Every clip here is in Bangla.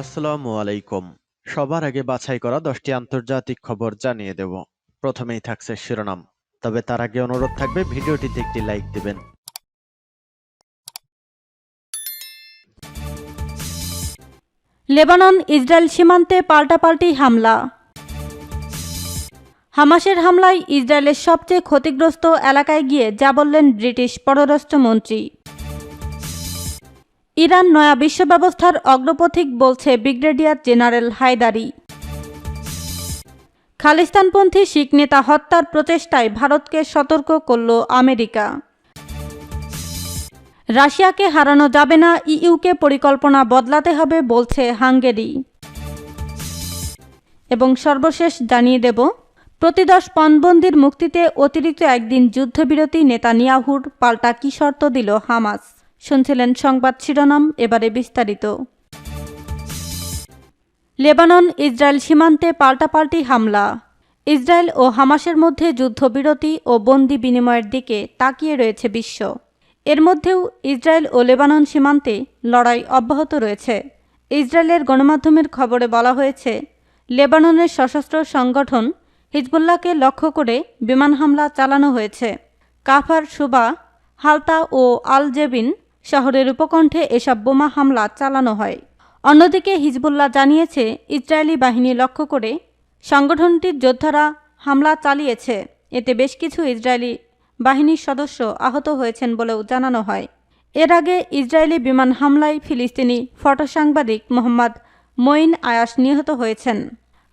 আসসালামু আলাইকুম। সবার আগে বাছাই করা 10টি আন্তর্জাতিক খবর জানিয়ে দেব। প্রথমেই থাকছে শিরোনাম। তবে তার আগে অনুরোধ থাকবে ভিডিওটিতে একটি লাইক দিবেন। লেবানন ইসরায়েল সীমান্তে পাল্টাপাল্টি হামলা। হামাসের হামলায় ইসরায়েলের সবচেয়ে ক্ষতিগ্রস্ত এলাকায় গিয়ে যা বললেন ব্রিটিশ পররাষ্ট্রমন্ত্রী। ইরান নয়া বিশ্ব ব্যবস্থার অগ্রপথিক বলছে ব্রিগেডিয়ার জেনারেল হায়দারি। খালিস্তানপন্থী শিখ নেতা হত্যার প্রচেষ্টায় ভারতকে সতর্ক করল আমেরিকা। রাশিয়াকে হারানো যাবে না, ইইউকে পরিকল্পনা বদলাতে হবে বলছে হাঙ্গেরি। এবং সর্বশেষ জানিয়ে দেব, প্রতি 10 পণবন্দির মুক্তিতে অতিরিক্ত একদিন যুদ্ধবিরতি নেতানিয়াহুর পাল্টা কি শর্ত দিল হামাস। শুনছিলেন সংবাদ শিরোনাম, এবারে বিস্তারিত। লেবানন ইসরায়েল সীমান্তে পাল্টাপাল্টি হামলা। ইসরায়েল ও হামাসের মধ্যে যুদ্ধবিরতি ও বন্দি বিনিময়ের দিকে তাকিয়ে রয়েছে বিশ্ব। এর মধ্যেও ইসরায়েল ও লেবানন সীমান্তে লড়াই অব্যাহত রয়েছে। ইসরায়েলের গণমাধ্যমের খবরে বলা হয়েছে, লেবাননের সশস্ত্র সংগঠন হিজবুল্লাহকে লক্ষ্য করে বিমান হামলা চালানো হয়েছে। কাফার, সুবা, হালতা ও আল জেবিন শহরের উপকণ্ঠে এসব বোমা হামলা চালানো হয়। অন্যদিকে হিজবুল্লাহ জানিয়েছে, ইসরায়েলি বাহিনী লক্ষ্য করে সংগঠনটির যোদ্ধারা হামলা চালিয়েছে। এতে বেশ কিছু ইসরায়েলি বাহিনীর সদস্য আহত হয়েছেন বলেও জানানো হয়। এর আগে ইসরায়েলি বিমান হামলায় ফিলিস্তিনি ফটোসাংবাদিক মোহাম্মদ মঈন আয়াশ নিহত হয়েছেন।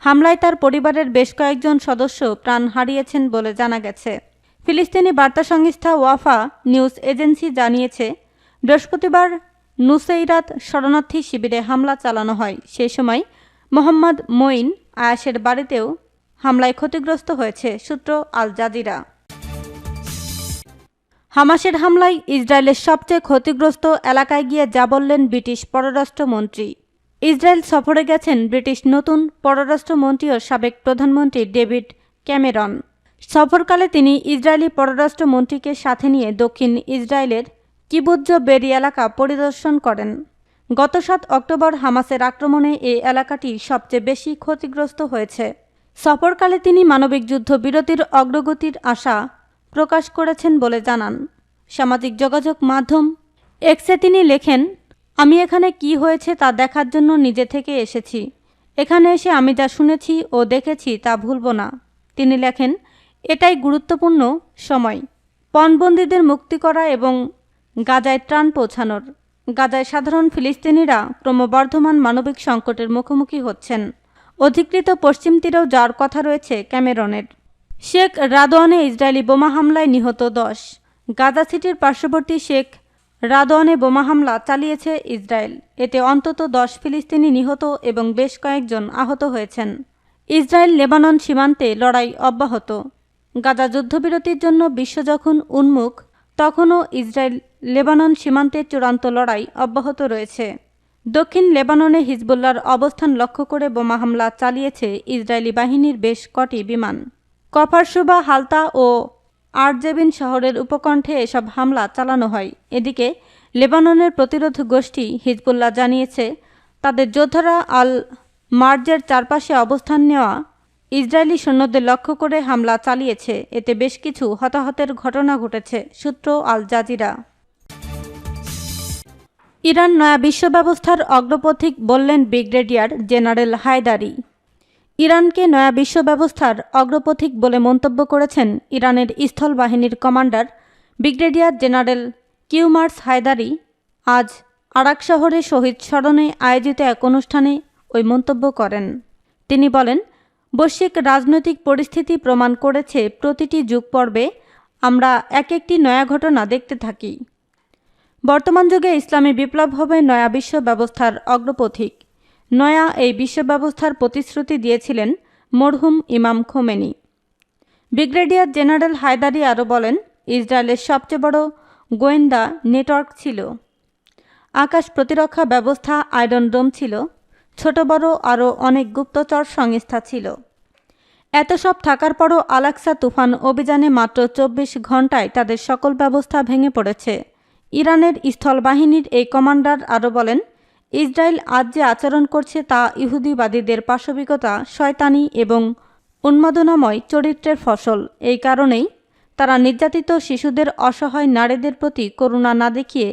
হামলায় তার পরিবারের বেশ কয়েকজন সদস্য প্রাণ হারিয়েছেন বলে জানা গেছে। ফিলিস্তিনি বার্তা সংস্থা ওয়াফা নিউজ এজেন্সি জানিয়েছে, বৃহস্পতিবার নুসেইরাত শরণার্থী শিবিরে হামলা চালানো হয়। সেই সময় মোহাম্মদ মঈন আয়াশের বাড়িতেও হামলায় ক্ষতিগ্রস্ত হয়েছে। সূত্র আল জাজিরা। হামাসের হামলায় ইসরায়েলের সবচেয়ে ক্ষতিগ্রস্ত এলাকায় গিয়ে যা বললেন ব্রিটিশ পররাষ্ট্রমন্ত্রী। ইসরায়েল সফরে গেছেন ব্রিটিশ নতুন পররাষ্ট্রমন্ত্রী ও সাবেক প্রধানমন্ত্রী ডেভিড ক্যামেরন। সফরকালে তিনি ইসরায়েলি পররাষ্ট্রমন্ত্রীকে সাথে নিয়ে দক্ষিণ ইসরায়েলের কিবুৎজ বেরি এলাকা পরিদর্শন করেন। গত 7 অক্টোবর হামাসের আক্রমণে এই এলাকাটি সবচেয়ে বেশি ক্ষতিগ্রস্ত হয়েছে। সফরকালে তিনি মানবিক যুদ্ধবিরতির অগ্রগতির আশা প্রকাশ করেছেন বলে জানান। সামাজিক যোগাযোগ মাধ্যম এক্সে তিনি লেখেন, আমি এখানে কি হয়েছে তা দেখার জন্য নিজে থেকে এসেছি। এখানে এসে আমি যা শুনেছি ও দেখেছি তা ভুলব না। তিনি লেখেন, এটাই গুরুত্বপূর্ণ সময় পণবন্দীদের মুক্তি করা এবং গাজায় ত্রাণ পৌঁছানোর। গাজায় সাধারণ ফিলিস্তিনিরা ক্রমবর্ধমান মানবিক সংকটের মুখোমুখি হচ্ছেন। অধিকৃত পশ্চিম তীরেও যাওয়ার কথা রয়েছে ক্যামেরনের। শেখ রাদওয়ানে ইসরায়েলি বোমা হামলায় নিহত 10। গাজা সিটির পার্শ্ববর্তী শেখ রাদওয়ানে বোমা হামলা চালিয়েছে ইসরায়েল। এতে অন্তত 10 ফিলিস্তিনি নিহত এবং বেশ কয়েকজন আহত হয়েছেন। ইসরায়েল লেবানন সীমান্তে লড়াই অব্যাহত। গাজা যুদ্ধবিরতির জন্য বিশ্ব যখন উন্মুখ, তখনও ইসরায়েল লেবানন সীমান্তে চূড়ান্ত লড়াই অব্যাহত রয়েছে। দক্ষিণ লেবাননে হিজবুল্লাহর অবস্থান লক্ষ্য করে বোমা হামলা চালিয়েছে ইসরায়েলি বাহিনীর বেশ কটি বিমান। কফর, সুবা, হালতা ও আরজেবিন শহরের উপকণ্ঠে এসব হামলা চালানো হয়। এদিকে লেবাননের প্রতিরোধ গোষ্ঠী হিজবুল্লাহ জানিয়েছে, তাদের যোদ্ধারা আল মার্জের চারপাশে অবস্থান নেওয়া ইসরায়েলি সৈন্যদের লক্ষ্য করে হামলা চালিয়েছে। এতে বেশ কিছু হতাহতের ঘটনা ঘটেছে। সূত্র আল জাজিরা। ইরান নয়া বিশ্ব ব্যবস্থার অগ্রপথিক বললেন ব্রিগেডিয়ার জেনারেল হায়দারি। ইরানকে নয়া বিশ্ব ব্যবস্থার অগ্রপথিক বলে মন্তব্য করেছেন ইরানের স্থল বাহিনীর commander brigadier general Kiumars Heydari. আজ আরাক শহরে শহীদ স্মরণে আয়োজিত এক অনুষ্ঠানে ওই মন্তব্য করেন। তিনি বলেন, বৈশ্বিক রাজনৈতিক পরিস্থিতি প্রমাণ করেছে, প্রতিটি যুগ পর্বে আমরা এক একটি নয়া ঘটনা দেখতে থাকি। বর্তমান যুগে ইসলামী বিপ্লব হবে নয়া বিশ্ব ব্যবস্থার অগ্রপথিক। নয়া এই বিশ্ব ব্যবস্থার প্রতিশ্রুতি দিয়েছিলেন মরহুম ইমাম খোমেনি। ব্রিগেডিয়ার জেনারেল হায়দারি আরও বলেন, ইসরায়েলের সবচেয়ে বড় গোয়েন্দা নেটওয়ার্ক ছিল, আকাশ প্রতিরক্ষা ব্যবস্থা, আয়রন ডোম ছিল, ছোট বড় আরও অনেক গুপ্তচর সংস্থা ছিল। এত সব থাকার পরও আল-আকসা তুফান অভিযানে মাত্র 24 ঘণ্টায় তাদের সকল ব্যবস্থা ভেঙে পড়েছে। ইরানের স্থল বাহিনীর এই কমান্ডার আরও বলেন, ইসরায়েল আজ যে আচরণ করছে তা ইহুদিবাদীদের পাশবিকতা, শয়তানি এবং উন্মাদনাময় চরিত্রের ফসল। এই কারণেই তারা নির্যাতিত শিশুদের, অসহায় নারীদের প্রতি করুণা না দেখিয়ে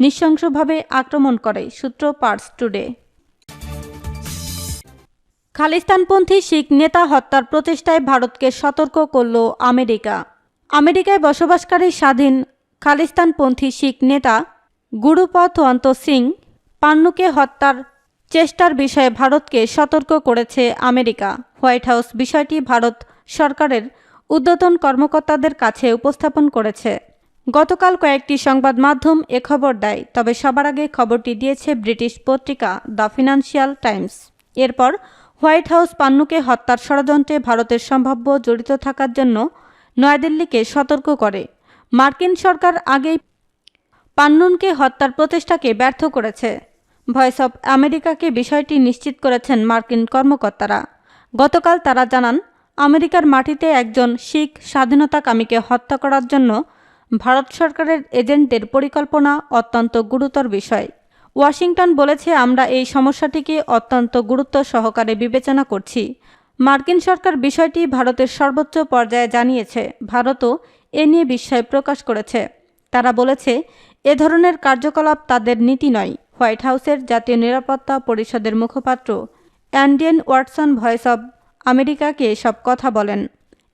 নৃশংসভাবে আক্রমণ করে। সূত্র পার্স টুডে। খালিস্তানপন্থী শিখ নেতা হত্যার প্রচেষ্টায় ভারতকে সতর্ক করল আমেরিকা। আমেরিকায় বসবাসকারী স্বাধীন খালিস্তানপন্থী শিখ নেতা গুরুপথওয়ন্ত সিং পান্নুকে হত্যার চেষ্টার বিষয়ে ভারতকে সতর্ক করেছে আমেরিকা। হোয়াইট হাউস বিষয়টি ভারত সরকারের ঊর্ধ্বতন কর্মকর্তাদের কাছে উপস্থাপন করেছে। গতকাল কয়েকটি সংবাদ মাধ্যম এ খবর দেয়, তবে সবার আগে খবরটি দিয়েছে ব্রিটিশ পত্রিকা দ্য ফিনান্সিয়াল টাইমস। এরপর হোয়াইট হাউস পান্নুকে হত্যার ষড়যন্ত্রে ভারতের সম্ভাব্য জড়িত থাকার জন্য নয়াদিল্লিকে সতর্ক করে। মার্কিন সরকার আগেই পান্নুকে হত্যার প্রচেষ্টাকে ব্যর্থ করেছে। ভয়েস অব আমেরিকাকে বিষয়টি নিশ্চিত করেছেন মার্কিন কর্মকর্তারা। গতকাল তারা জানান, আমেরিকার মাটিতে একজন শিখ স্বাধীনতাকামীকে হত্যা করার জন্য ভারত সরকারের এজেন্টদের পরিকল্পনা অত্যন্ত গুরুতর বিষয়। ওয়াশিংটন বলেছে, আমরা এই সমস্যাটিকে অত্যন্ত গুরুত্ব সহকারে বিবেচনা করছি। মার্কিন সরকার বিষয়টি ভারতের সর্বোচ্চ পর্যায়ে জানিয়েছে। ভারতও এ নিয়ে বিস্ময় প্রকাশ করেছে। তারা বলেছে, এ ধরনের কার্যকলাপ তাদের নীতি নয়। হোয়াইট হাউসের জাতীয় নিরাপত্তা পরিষদের মুখপাত্র অ্যান্ডিয়েন ওয়াটসন ভয়েস অব আমেরিকাকে এসব কথা বলেন।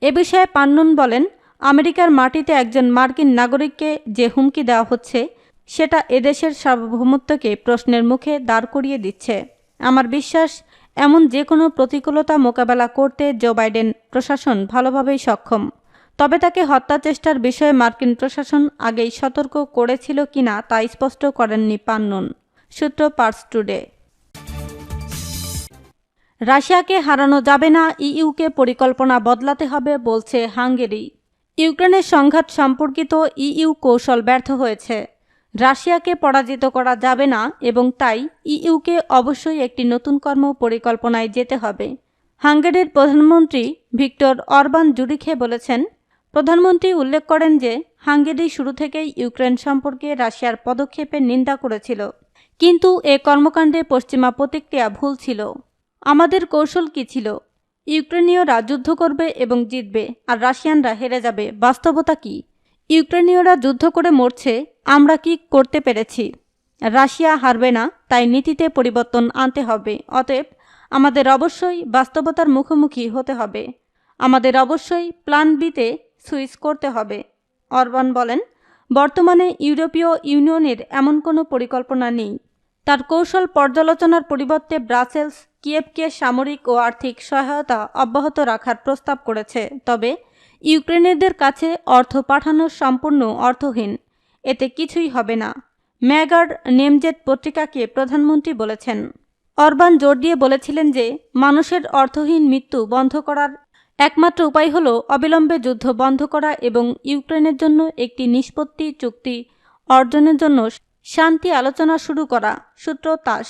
এ বিষয়ে পান্নুন বলেন, আমেরিকার মাটিতে একজন মার্কিন নাগরিককে যে হুমকি দেওয়া হচ্ছে সেটা এদেশের সার্বভৌমত্বকে প্রশ্নের মুখে দাঁড় করিয়ে দিচ্ছে। আমার বিশ্বাস, এমন যে কোনো প্রতিকূলতা মোকাবেলা করতে জো বাইডেন প্রশাসন ভালোভাবেই সক্ষম। তবে তাকে হত্যা চেষ্টার বিষয়ে মার্কিন প্রশাসন আগেই সতর্ক করেছিল কিনা তা স্পষ্ট করেননি পান্নুন। সূত্র পার্স টুডে। রাশিয়াকে হারানো যাবে না, ইইউকে পরিকল্পনা বদলাতে হবে বলছে হাঙ্গেরি। ইউক্রেনের সংঘাত সম্পর্কিত ইইউ কৌশল ব্যর্থ হয়েছে। রাশিয়াকে পরাজিত করা যাবে না এবং তাই ইইউকে অবশ্যই একটি নতুন কর্ম পরিকল্পনায় যেতে হবে। হাঙ্গেরির প্রধানমন্ত্রী ভিক্টর অরবান জুরিখে বলেছেন। প্রধানমন্ত্রী উল্লেখ করেন যে হাঙ্গেরি শুরু থেকেই ইউক্রেন সম্পর্কে রাশিয়ার পদক্ষেপের নিন্দা করেছিল, কিন্তু এ কর্মকাণ্ডে পশ্চিমা প্রতিক্রিয়া ভুল ছিল। আমাদের কৌশল কী ছিল? ইউক্রেনীয়রা যুদ্ধ করবে এবং জিতবে, আর রাশিয়ানরা হেরে যাবে। বাস্তবতা কি? ইউক্রেনীয়রা যুদ্ধ করে মরছে, আমরা কি করতে পেরেছি? রাশিয়া হারবে না, তাই নীতিতে পরিবর্তন আনতে হবে। অতএব আমাদের অবশ্যই বাস্তবতার মুখোমুখি হতে হবে। আমাদের অবশ্যই প্ল্যান বিতে সুইচ করতে হবে। অরবান বলেন, বর্তমানে ইউরোপীয় ইউনিয়নের এমন কোনো পরিকল্পনা নেই। তার কৌশল পর্যালোচনার পরিবর্তে ব্রাসেলস কিয়েভকে সামরিক ও আর্থিক সহায়তা অব্যাহত রাখার প্রস্তাব করেছে, তবে ইউক্রেনীয়দের কাছে অর্থ পাঠানো সম্পূর্ণ অর্থহীন। এতে কিছুই হবে না, ম্যাগার্ড নেমজেট পত্রিকাকে প্রধানমন্ত্রী বলেছেন। অরবান জোর দিয়ে বলেছিলেন যে মানুষের অর্থহীন মৃত্যু বন্ধ করার একমাত্র উপায় হল অবিলম্বে যুদ্ধ বন্ধ করা এবং ইউক্রেনের জন্য একটি নিষ্পত্তি চুক্তি অর্জনের জন্য শান্তি আলোচনা শুরু করা। সূত্র তাস।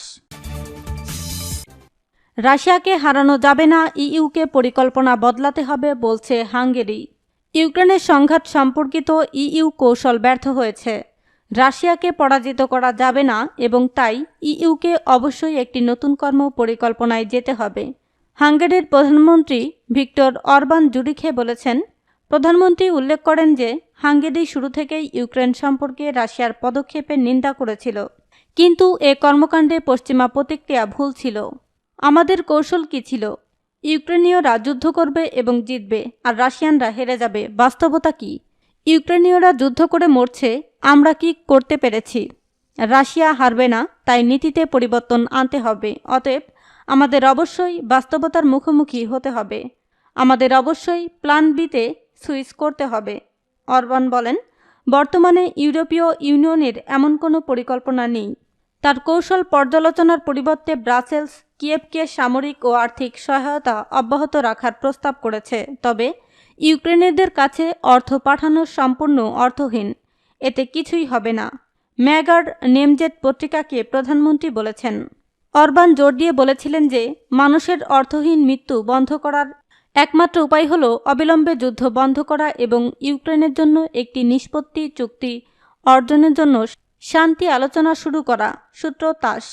রাশিয়াকে হারানো যাবে না, ইইউকে পরিকল্পনা বদলাতে হবে বলছে হাঙ্গেরি। ইউক্রেনের সংঘাত সম্পর্কিত ইইউ কৌশল ব্যর্থ হয়েছে। রাশিয়াকে পরাজিত করা যাবে না এবং তাই ইইউকে অবশ্যই একটি নতুন কর্ম পরিকল্পনায় যেতে হবে। হাঙ্গেরির প্রধানমন্ত্রী ভিক্টর অরবান জুরিখে বলেছেন। প্রধানমন্ত্রী উল্লেখ করেন যে হাঙ্গেরি শুরু থেকেই ইউক্রেন সম্পর্কে রাশিয়ার পদক্ষেপের নিন্দা করেছিল, কিন্তু এ কর্মকাণ্ডে পশ্চিমা প্রতিক্রিয়া ভুল ছিল। আমাদের কৌশল কী ছিল? ইউক্রেনীয়রা যুদ্ধ করবে এবং জিতবে, আর রাশিয়ানরা হেরে যাবে। বাস্তবতা কি? ইউক্রেনীয়রা যুদ্ধ করে মরছে, আমরা কি করতে পেরেছি? রাশিয়া হারবে না, তাই নীতিতে পরিবর্তন আনতে হবে। অতএব আমাদের অবশ্যই বাস্তবতার মুখোমুখি হতে হবে। আমাদের অবশ্যই প্ল্যান বিতে সুইচ করতে হবে। অরবান বলেন, বর্তমানে ইউরোপীয় ইউনিয়নের এমন কোনো পরিকল্পনা নেই। তার কৌশল পর্যালোচনার পরিবর্তে ব্রাসেলস কিয়েভকে সামরিক ও আর্থিক সহায়তা অব্যাহত রাখার প্রস্তাব করেছে, তবে ইউক্রেনীয়দের কাছে অর্থ পাঠানো সম্পূর্ণ অর্থহীন। এতে কিছুই হবে না, ম্যাগার্ড নেমজেট পত্রিকাকে প্রধানমন্ত্রী বলেছেন। অরবান জোর দিয়ে বলেছিলেন যে মানুষের অর্থহীন মৃত্যু বন্ধ করার একমাত্র উপায় হল অবিলম্বে যুদ্ধ বন্ধ করা এবং ইউক্রেনের জন্য একটি নিষ্পত্তি চুক্তি অর্জনের জন্য শান্তি আলোচনা শুরু করা। সূত্র তাস।